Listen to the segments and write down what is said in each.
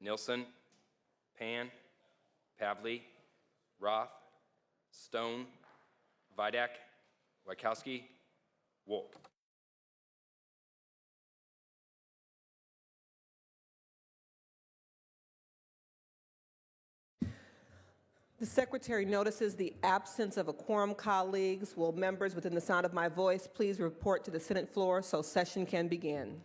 Nilsson, Pan, Pavley, Roth, Stone, Vidak, Wachowski, Wolk. The Secretary notices the absence of a quorum, colleagues. Will members within the sound of my voice please report to the Senate floor so session can begin?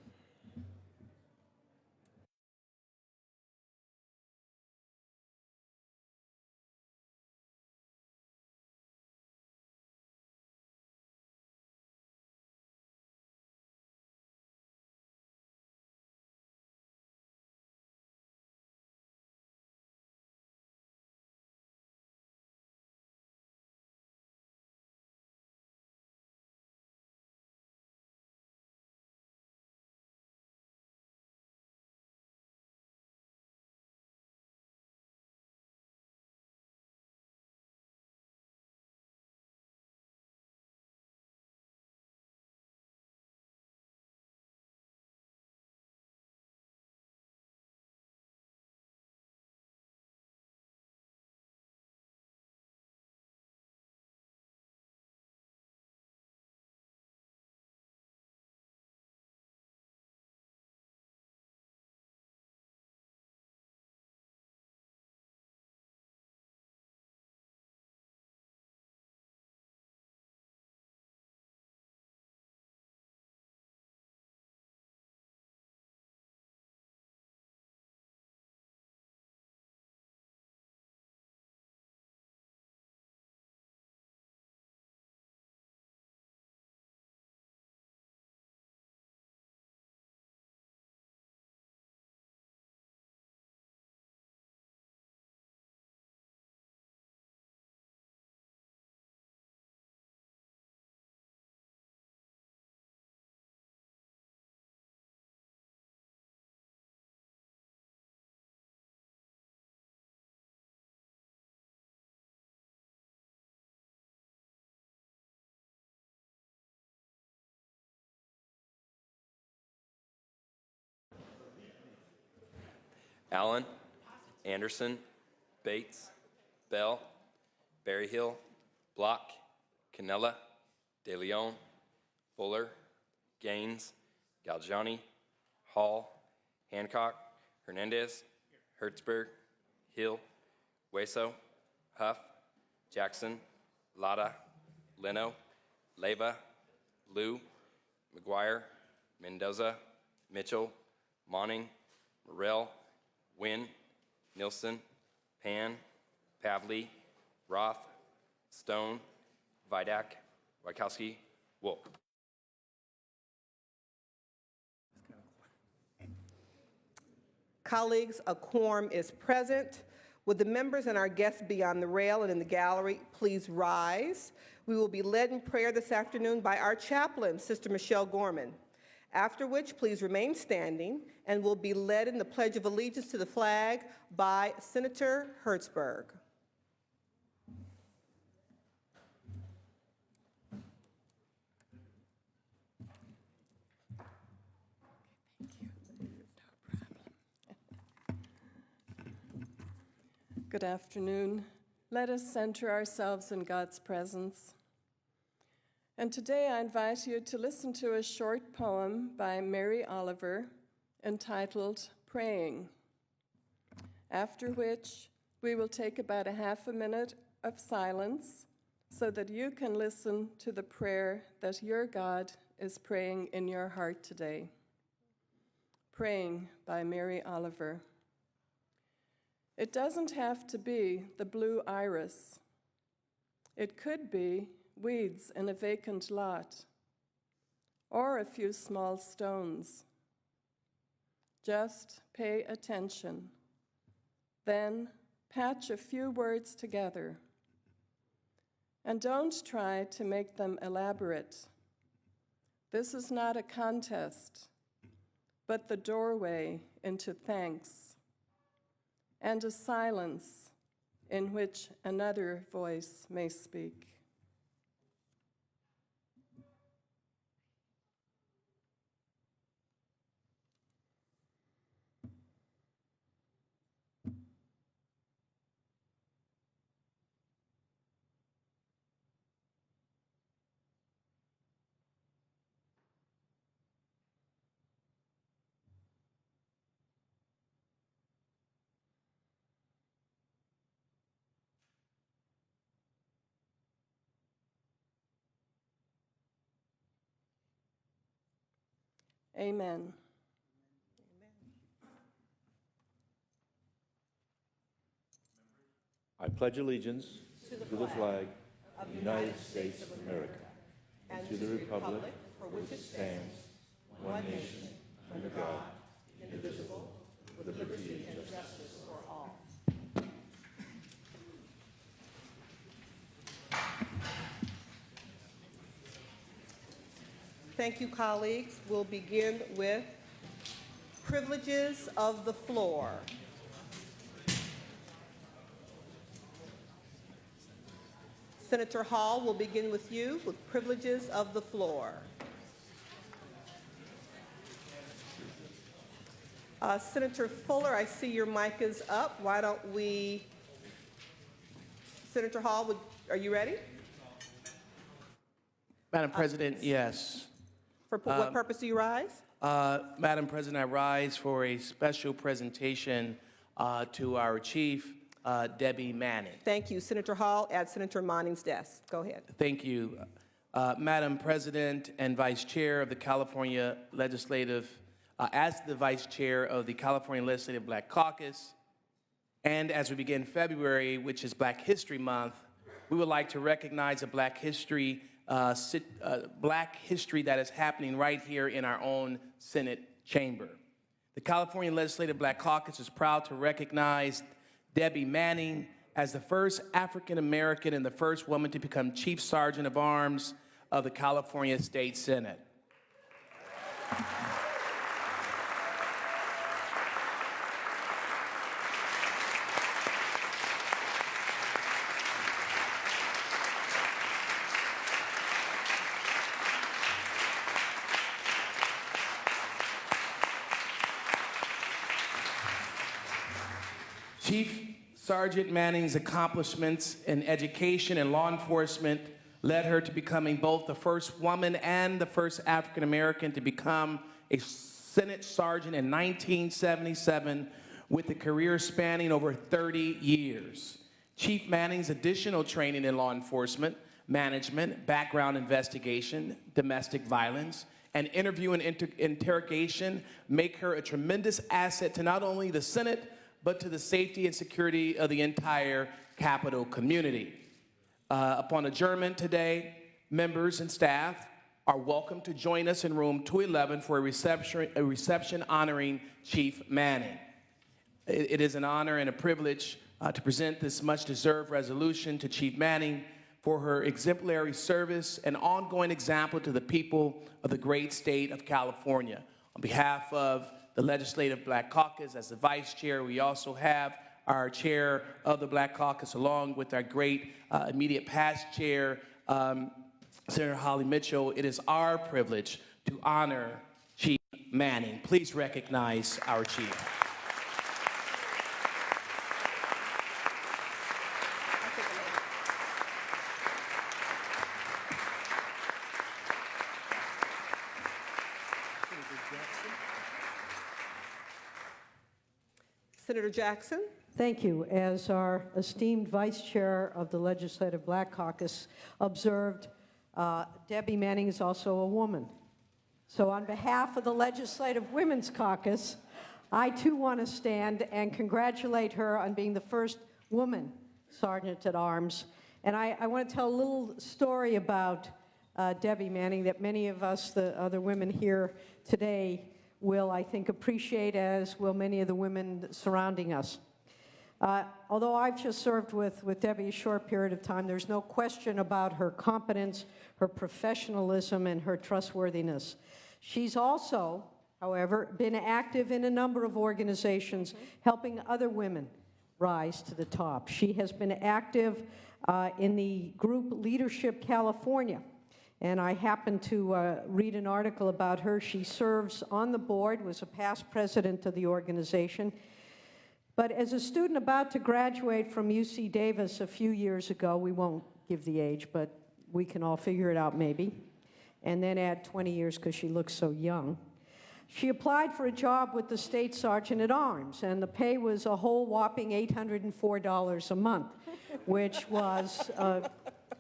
Allen, Anderson, Bates, Bell, Berryhill, Block, Cannella, De Leon, Fuller, Gaines, Galgiani, Hall, Hancock, Hernandez, Hertzberg, Hill, Hueso, Huff, Jackson, Lada, Leno, Leyva, Liu, McGuire, Mendoza, Mitchell, Monning, Morrell, Wynn, Nilsson, Pan, Pavley, Roth, Stone, Vidak, Wachowski, Wolk. Colleagues, a quorum is present. Would the members and our guests be on the rail and in the gallery please rise? We will be led in prayer this afternoon by our chaplain, Sister Michelle Gorman. After which, please remain standing and will be led in the Pledge of Allegiance to the flag by Senator Hertzberg. Good afternoon. Let us center ourselves in God's presence. And today I invite you to listen to a short poem by Mary Oliver entitled Praying, after which we will take about a half a minute of silence so that you can listen to the prayer that your God is praying in your heart today. Praying by Mary Oliver. It doesn't have to be the blue iris. It could be weeds in a vacant lot, or a few small stones. Just pay attention. Then patch a few words together. And don't try to make them elaborate. This is not a contest, but the doorway into thanks, and a silence in which another voice may speak. Amen. I pledge allegiance to the flag of the United States of America and to the republic for which it stands, one nation, under God, indivisible, with liberty and justice for all. Thank you, colleagues. We'll begin with privileges of the floor. Senator Hall, we'll begin with you with privileges of the floor. Senator Fuller, I see your mic is up. Why don't we, Senator Hall, are you ready? Madam President, yes. For what purpose do you rise? Madam President, I rise for a special presentation to our chief, Debbie Manning. Thank you. Senator Hall at Senator Manning's desk. Go ahead. Thank you. Madam President and Vice Chair of the California Legislative, as the Vice Chair of the California Legislative Black Caucus, and as we begin February, which is Black History Month, we would like to recognize a Black history that is happening right here in our own Senate chamber. The California Legislative Black Caucus is proud to recognize Debbie Manning as the first African American and the first woman to become Chief Sergeant of Arms of the California State Senate. Chief Sergeant Manning's accomplishments in education and law enforcement led her to becoming both the first woman and the first African American to become a Senate Sergeant in 1977 with a career spanning over 30 years. Chief Manning's additional training in law enforcement, management, background investigation, domestic violence, and interview and interrogation make her a tremendous asset to not only the Senate, but to the safety and security of the entire Capitol community. Upon adjournment today, members and staff are welcome to join us in room 211 for a reception honoring Chief Manning. It is an honor and a privilege to present this much-deserved resolution to Chief Manning for her exemplary service and ongoing example to the people of the great state of California. On behalf of the Legislative Black Caucus, as the Vice Chair, we also have our Chair of the Black Caucus, along with our great immediate past Chair, Senator Holly Mitchell. It is our privilege to honor Chief Manning. Please recognize our Chief. Senator Jackson. Thank you. As our esteemed Vice Chair of the Legislative Black Caucus observed, Debbie Manning is also a woman. So on behalf of the Legislative Women's Caucus, I too want to stand and congratulate her on being the first woman Sergeant at Arms. And I want to tell a little story about Debbie Manning that many of us, the other women here today, will, I think, appreciate, as will many of the women surrounding us. Although I've just served with Debbie a short period of time, there's no question about her competence, her professionalism, and her trustworthiness. She's also, however, been active in a number of organizations helping other women rise to the top. She has been active in the group Leadership California. And I happened to read an article about her. She serves on the board, was a past president of the organization. But as a student about to graduate from UC Davis a few years ago, we won't give the age, but we can all figure it out maybe, and then add 20 years because she looks so young. She applied for a job with the State Sergeant at Arms, and the pay was a whole whopping $804 a month, which was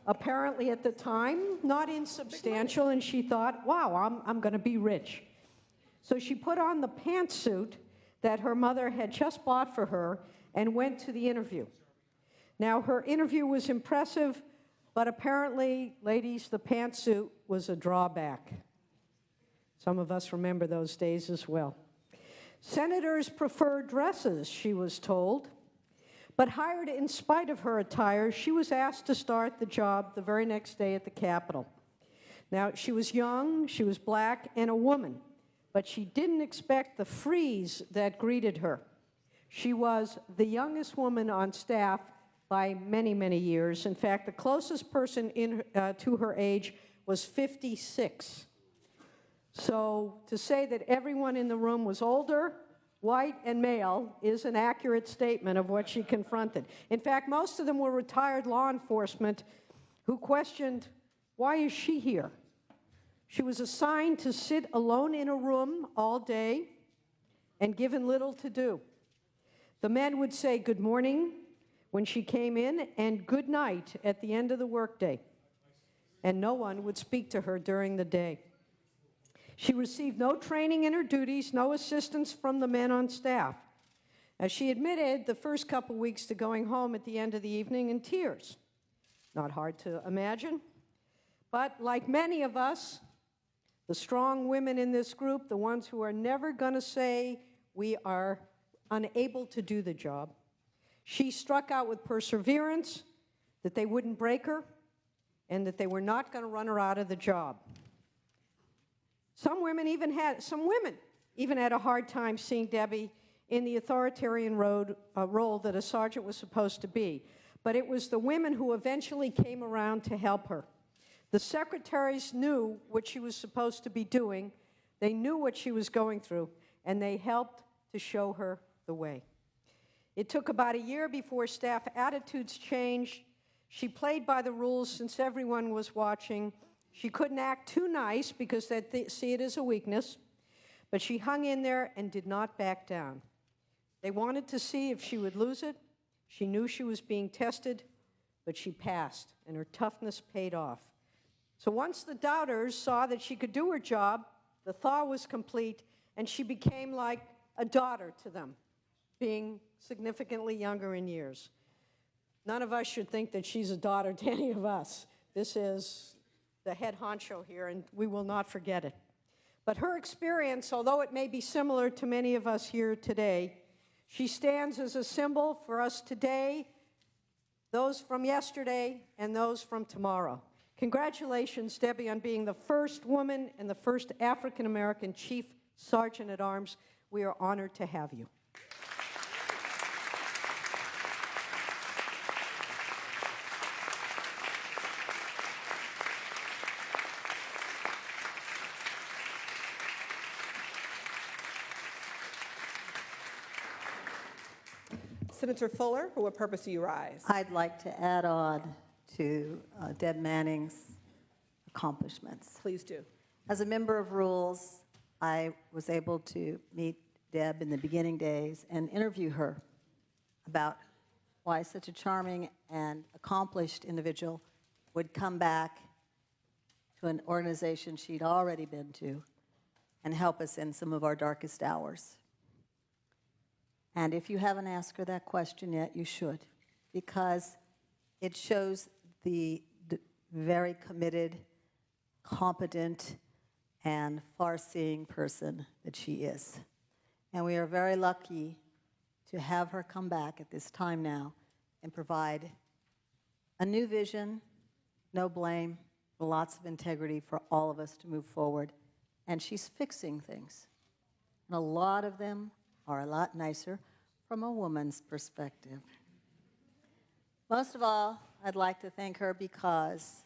apparently at the time not insubstantial, and she thought, wow, I'm going to be rich. So she put on the pantsuit that her mother had just bought for her and went to the interview. Now, her interview was impressive, but apparently, ladies, the pantsuit was a drawback. Some of us remember those days as well. Senators prefer dresses, she was told. But hired in spite of her attire, she was asked to start the job the very next day at the Capitol. Now, she was young, she was black, and a woman, but she didn't expect the freeze that greeted her. She was the youngest woman on staff by many, many years. In fact, the closest person to her age was 56. So to say that everyone in the room was older, white, and male is an accurate statement of what she confronted. In fact, most of them were retired law enforcement who questioned, why is she here? She was assigned to sit alone in a room all day and given little to do. The men would say good morning when she came in and good night at the end of the workday, and no one would speak to her during the day. She received no training in her duties, no assistance from the men on staff. As she admitted the first couple weeks to going home at the end of the evening in tears. Not hard to imagine. But like many of us, the strong women in this group, the ones who are never going to say we are unable to do the job, she struck out with perseverance that they wouldn't break her and that they were not going to run her out of the job. Some women even had a hard time seeing Debbie in the authoritarian role that a sergeant was supposed to be. But it was the women who eventually came around to help her. The secretaries knew what she was supposed to be doing. They knew what she was going through, and they helped to show her the way. It took about a year before staff attitudes changed. She played by the rules since everyone was watching. She couldn't act too nice because they'd see it as a weakness, but she hung in there and did not back down. They wanted to see if she would lose it. She knew she was being tested, but she passed, and her toughness paid off. So once the doubters saw that she could do her job, the thaw was complete, and she became like a daughter to them, being significantly younger in years. None of us should think that she's a daughter to any of us. This is the head honcho here, and we will not forget it. But her experience, although it may be similar to many of us here today, she stands as a symbol for us today, those from yesterday, and those from tomorrow. Congratulations, Debbie, on being the first woman and the first African-American Chief Sergeant at Arms. We are honored to have you. Senator Fuller, for what purpose do you rise? I'd like to add on to Deb Manning's accomplishments. Please do. As a member of Rules, I was able to meet Deb in the beginning days and interview her about why such a charming and accomplished individual would come back to an organization she'd already been to and help us in some of our darkest hours. And if you haven't asked her that question yet, you should, because it shows the very committed, competent, and far-seeing person that she is. And we are very lucky to have her come back at this time now and provide a new vision, no blame, lots of integrity for all of us to move forward. And she's fixing things. And a lot of them are a lot nicer from a woman's perspective. Most of all, I'd like to thank her because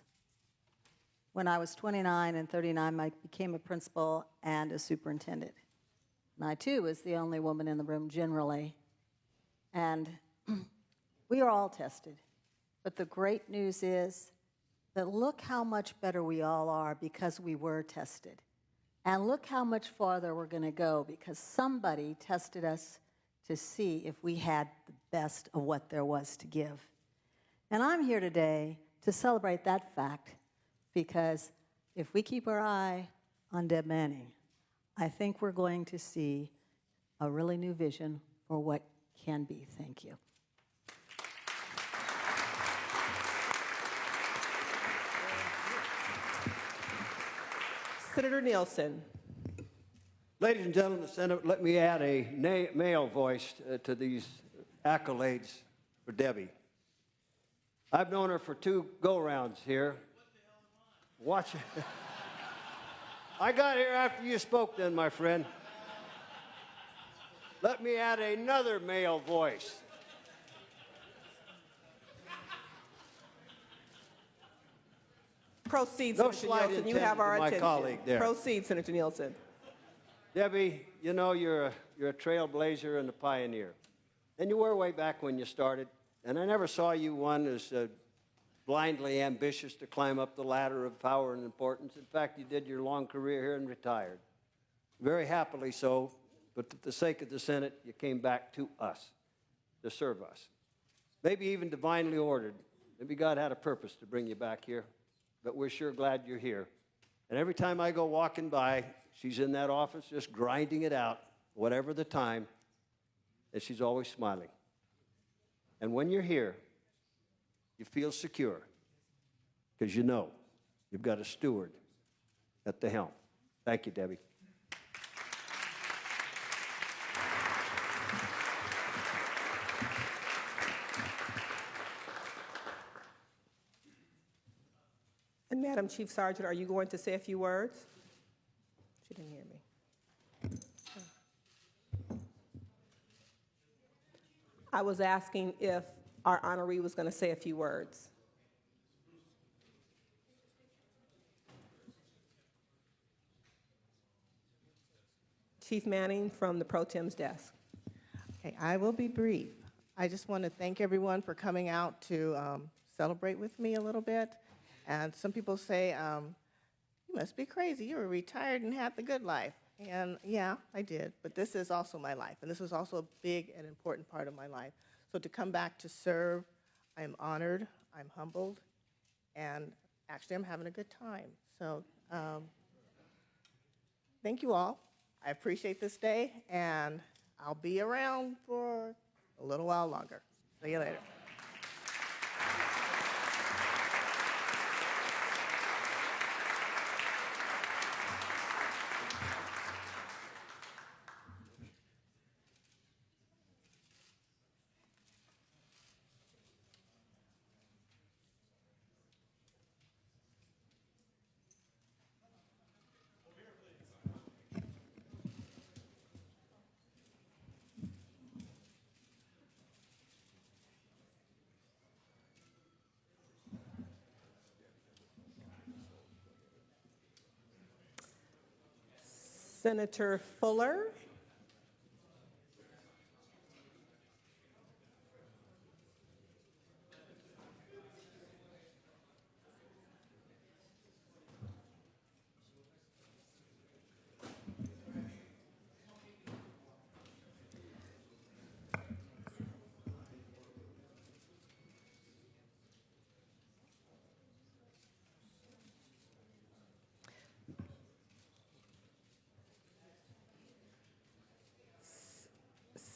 when I was 29 and 39, I became a principal and a superintendent. And I, too, was the only woman in the room generally. And we are all tested. But the great news is that look how much better we all are because we were tested. And look how much farther we're going to go because somebody tested us to see if we had the best of what there was to give. And I'm here today to celebrate that fact because if we keep our eye on Deb Manning, I think we're going to see a really new vision for what can be. Thank you. Senator Nielsen. Ladies and gentlemen of the Senate, let me add a male voice to these accolades for Debbie. I've known her for 2 go-rounds here. Watch it. I got here after you spoke then, my friend. Let me add another male voice. Proceed, No Senator slight Nielsen. You have intended our to my attention. colleague there. Proceed, Senator Nielsen. Debbie, you know you're a trailblazer and a pioneer. And you were way back when you started. And I never saw you one as blindly ambitious to climb up the ladder of power and importance. In fact, you did your long career here and retired. Very happily so, but for the sake of the Senate, you came back to us, to serve us. Maybe even divinely ordered. Maybe God had a purpose to bring you back here, but we're sure glad you're here. And every time I go walking by, she's in that office just grinding it out, whatever the time, and she's always smiling. And when you're here, you feel secure because you know you've got a steward at the helm. Thank you, Debbie. And Madam Chief Sergeant, are you going to say a few words? She didn't hear me. I was asking if our honoree was going to say a few words. Chief Manning from the Pro Tem's desk. Okay, I will be brief. I just want to thank everyone for coming out to celebrate with me a little bit. And some people say, you must be crazy. You were retired and had the good life. And yeah, I did. But this is also my life. And this is also a big and important part of my life. So to come back to serve, I am honored, I'm humbled, and actually I'm having a good time. So thank you all. I appreciate this day, and I'll be around for a little while longer. See you later. Senator Fuller.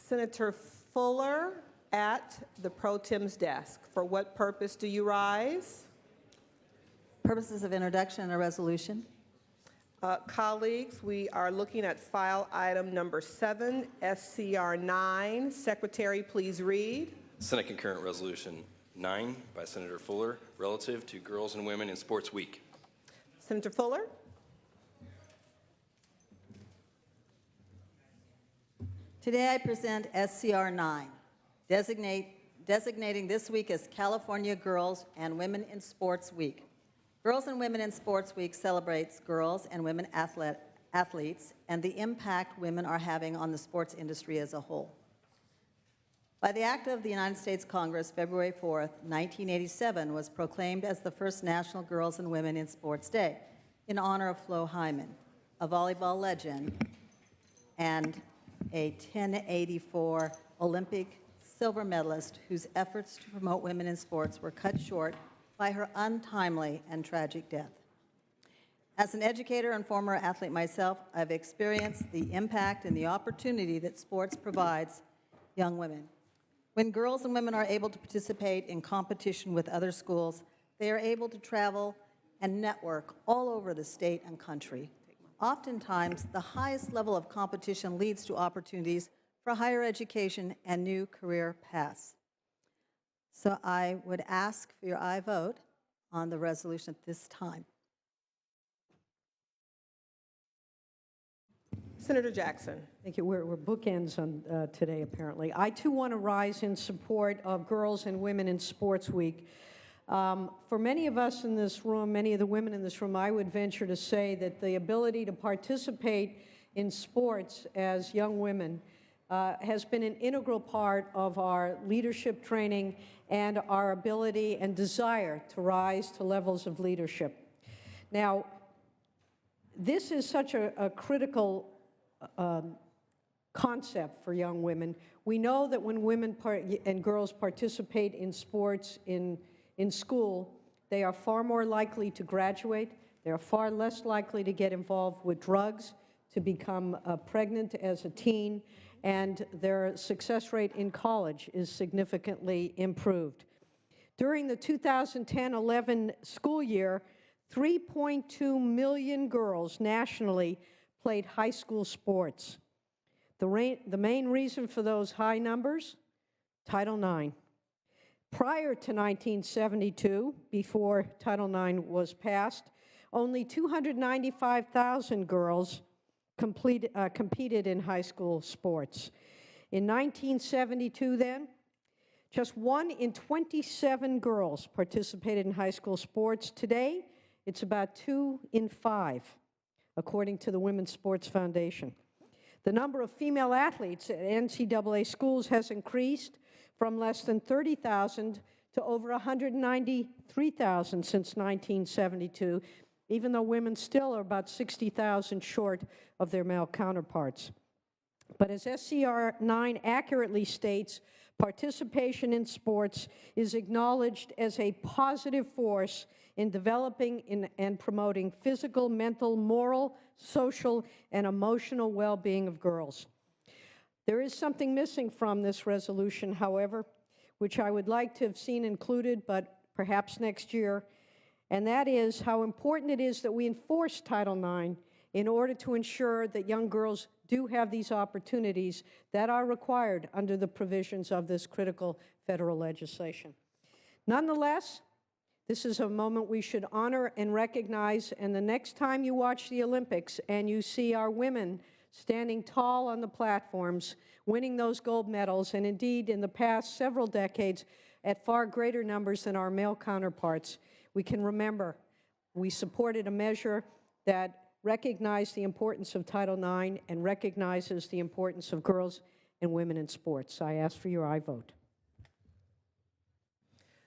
Senator Fuller at the Pro Tem's desk. For what purpose do you rise? Purposes of introduction and a resolution. Colleagues, we are looking at file item number 7, SCR 9. Secretary, please read. Senate Concurrent Resolution 9 by Senator Fuller relative to Girls and Women in Sports Week. Senator Fuller. Today I present SCR 9, designating this week as California Girls and Women in Sports Week. Girls and Women in Sports Week celebrates girls and women athletes and the impact women are having on the sports industry as a whole. By the act of the United States Congress, February 4th, 1987 was proclaimed as the first National Girls and Women in Sports Day in honor of Flo Hyman, a volleyball legend and a 1084 Olympic silver medalist whose efforts to promote women in sports were cut short by her untimely and tragic death. As an educator and former athlete myself, I've experienced the impact and the opportunity that sports provides young women. When girls and women are able to participate in competition with other schools, they are able to travel and network all over the state and country. Oftentimes, the highest level of competition leads to opportunities for higher education and new career paths. So I would ask for your aye vote on the resolution at this time. Senator Jackson. Thank you. We're bookends on today, apparently. I, too, want to rise in support of Girls and Women in Sports Week. For many of us in this room, many of the women in this room, I would venture to say that the ability to participate in sports as young women has been an integral part of our leadership training and our ability and desire to rise to levels of leadership. Now, this is such a critical concept for young women. We know that when women and girls participate in sports in school, they are far more likely to graduate. They are far less likely to get involved with drugs, to become pregnant as a teen, and their success rate in college is significantly improved. During the 2010-11 school year, 3.2 million girls nationally played high school sports. The main reason for those high numbers? Title IX. Prior to 1972, before Title IX was passed, only 295,000 girls competed in high school sports. In 1972 then, just 1 in 27 girls participated in high school sports. Today, it's about 2 in 5, according to the Women's Sports Foundation. The number of female athletes at NCAA schools has increased from less than 30,000 to over 193,000 since 1972, even though women still are about 60,000 short of their male counterparts. But as SCR 9 accurately states, participation in sports is acknowledged as a positive force in developing and promoting physical, mental, moral, social, and emotional well-being of girls. There is something missing from this resolution, however, which I would like to have seen included, but perhaps next year, and that is how important it is that we enforce Title IX in order to ensure that young girls do have these opportunities that are required under the provisions of this critical federal legislation. Nonetheless, this is a moment we should honor and recognize, and the next time you watch the Olympics and you see our women standing tall on the platforms, winning those gold medals, and indeed in the past several decades at far greater numbers than our male counterparts, we can remember we supported a measure that recognized the importance of Title IX and recognizes the importance of girls and women in sports. I ask for your aye vote.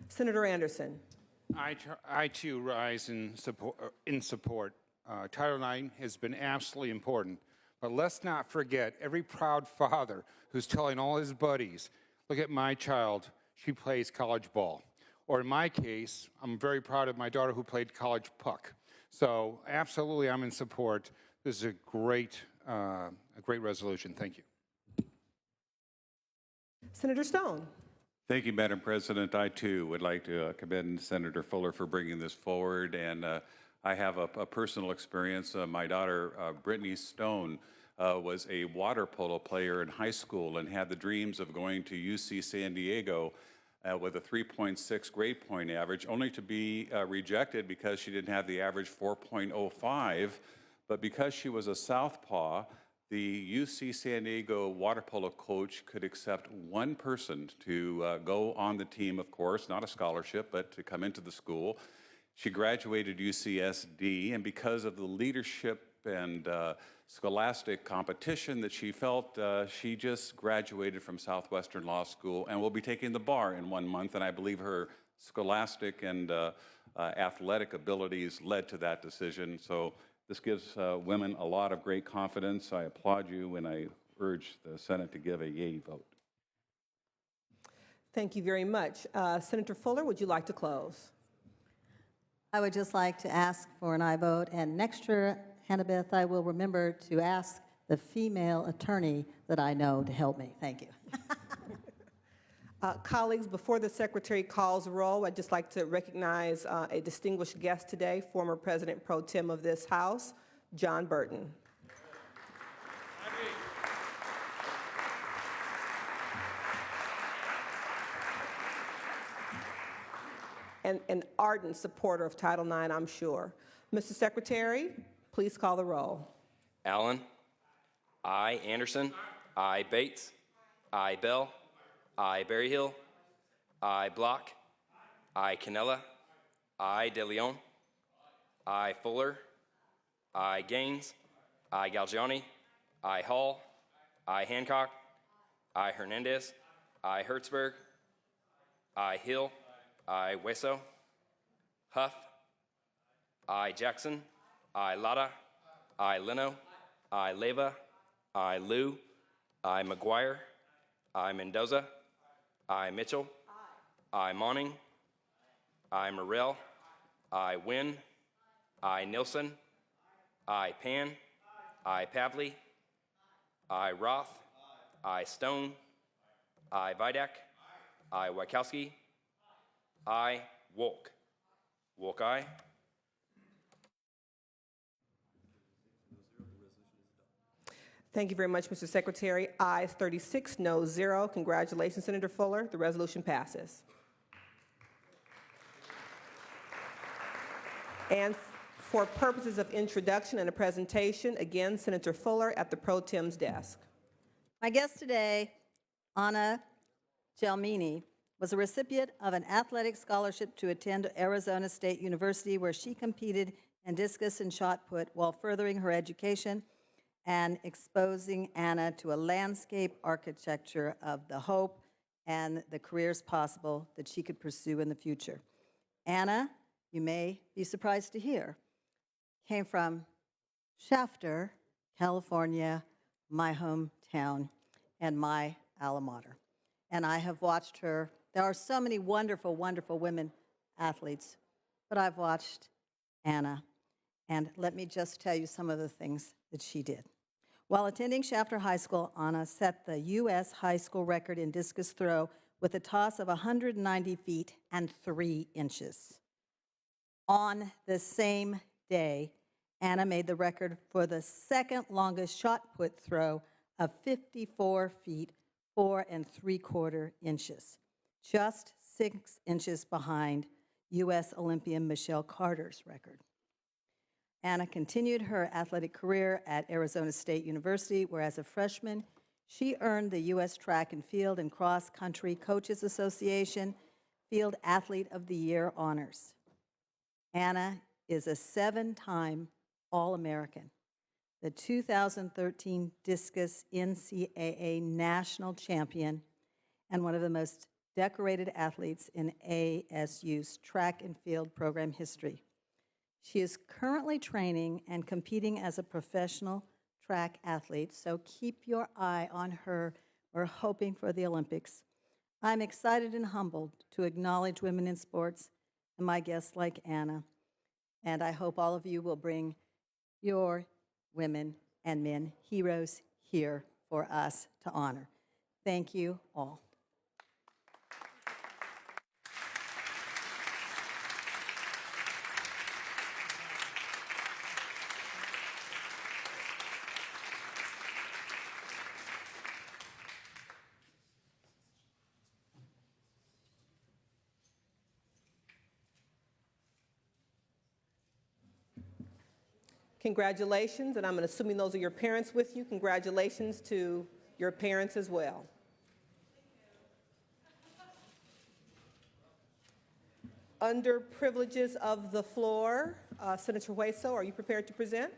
Senator Anderson. I too rise in support. Title IX has been absolutely important, but let's not forget every proud father who's telling all his buddies, look at my child, she plays college ball. Or in my case, I'm very proud of my daughter who played college puck. So absolutely, I'm in support. This is a great resolution. Thank you. Senator Stone. Thank you, Madam President. I, too, would like to commend Senator Fuller for bringing this forward. And I have a personal experience. My daughter, Brittany Stone, was a water polo player in high school and had the dreams of going to UC San Diego with a 3.6 grade point average, only to be rejected because she didn't have the average 4.05. But because she was a southpaw, the UC San Diego water polo coach could accept one person to go on the team, of course, not a scholarship, but to come into the school. She graduated UCSD, and because of the leadership and scholastic competition that she felt, she just graduated from Southwestern Law School and will be taking the bar in 1 month, and I believe her scholastic and athletic abilities led to that decision. So this gives women a lot of great confidence. I applaud you, and I urge the Senate to give a yea vote. Thank you very much. Senator Fuller, would you like to close? I would just like to ask for an aye vote, and next year, Hannah Beth, I will remember to ask the female attorney that I know to help me. Thank you. Colleagues, before the secretary calls roll, I'd just like to recognize a distinguished guest today, former President Pro Tem of this House, John Burton. And an ardent supporter of Title IX, I'm sure. Mr. Secretary, please call the roll. Allen. I. Anderson. I. Bates. I. Bell. I. Berryhill. I. Block. I. Canella. I. De Leon. I. Fuller. I. Gaines. I. Galgiani. I. Hall. I. Hancock. I. Hernandez. I. Hertzberg. I. Hill. I. Hueso. Huff. I. Jackson. I. Lada. I. Leno. I. Leyva. I. Liu. I. McGuire. I. Mendoza. I. Mitchell. I. Monning. I. Morrell. I. Wynn. I. Nilsson. I. Pan. I. Pavley. I. Roth. I. Stone. I. Vidak. I. Wachowski. I. Wolk. Wolk, aye. Thank you very much, Mr. Secretary. Ayes 36, noes 0. Congratulations, Senator Fuller. The resolution passes. And for purposes of introduction and a presentation, again, Senator Fuller at the Pro Tem's desk. My guest today, Anna Gelmini, was a recipient of an athletic scholarship to attend Arizona State University, where she competed in discus and shot put while furthering her education and exposing Anna to a landscape architecture of the hope and the careers possible that she could pursue in the future. Anna, you may be surprised to hear, came from Shafter, California, my hometown, and my alma mater. And I have watched her. There are so many wonderful, wonderful women athletes, but I've watched Anna, and let me just tell you some of the things that she did. While attending Shafter High School, Anna set the U.S. high school record in discus throw with a toss of 190 feet and 3 inches. On the same day, Anna made the record for the second longest shot put throw of 54 feet, 4 3/4 inches, just 6 inches behind U.S. Olympian Michelle Carter's record. Anna continued her athletic career at Arizona State University, where as a freshman, she earned the U.S. Track and Field and Cross Country Coaches Association Field Athlete of the Year honors. Anna is a 7-time All-American, the 2013 Discus NCAA National Champion, and one of the most decorated athletes in ASU's track and field program history. She is currently training and competing as a professional track athlete, so keep your eye on her. We're hoping for the Olympics. I'm excited and humbled to acknowledge women in sports and my guests like Anna, and I hope all of you will bring your women and men heroes here for us to honor. Thank you all. Congratulations, and I'm assuming those are your parents with you. Congratulations to your parents as well. Under privileges of the floor, Senator Hueso, are you prepared to present?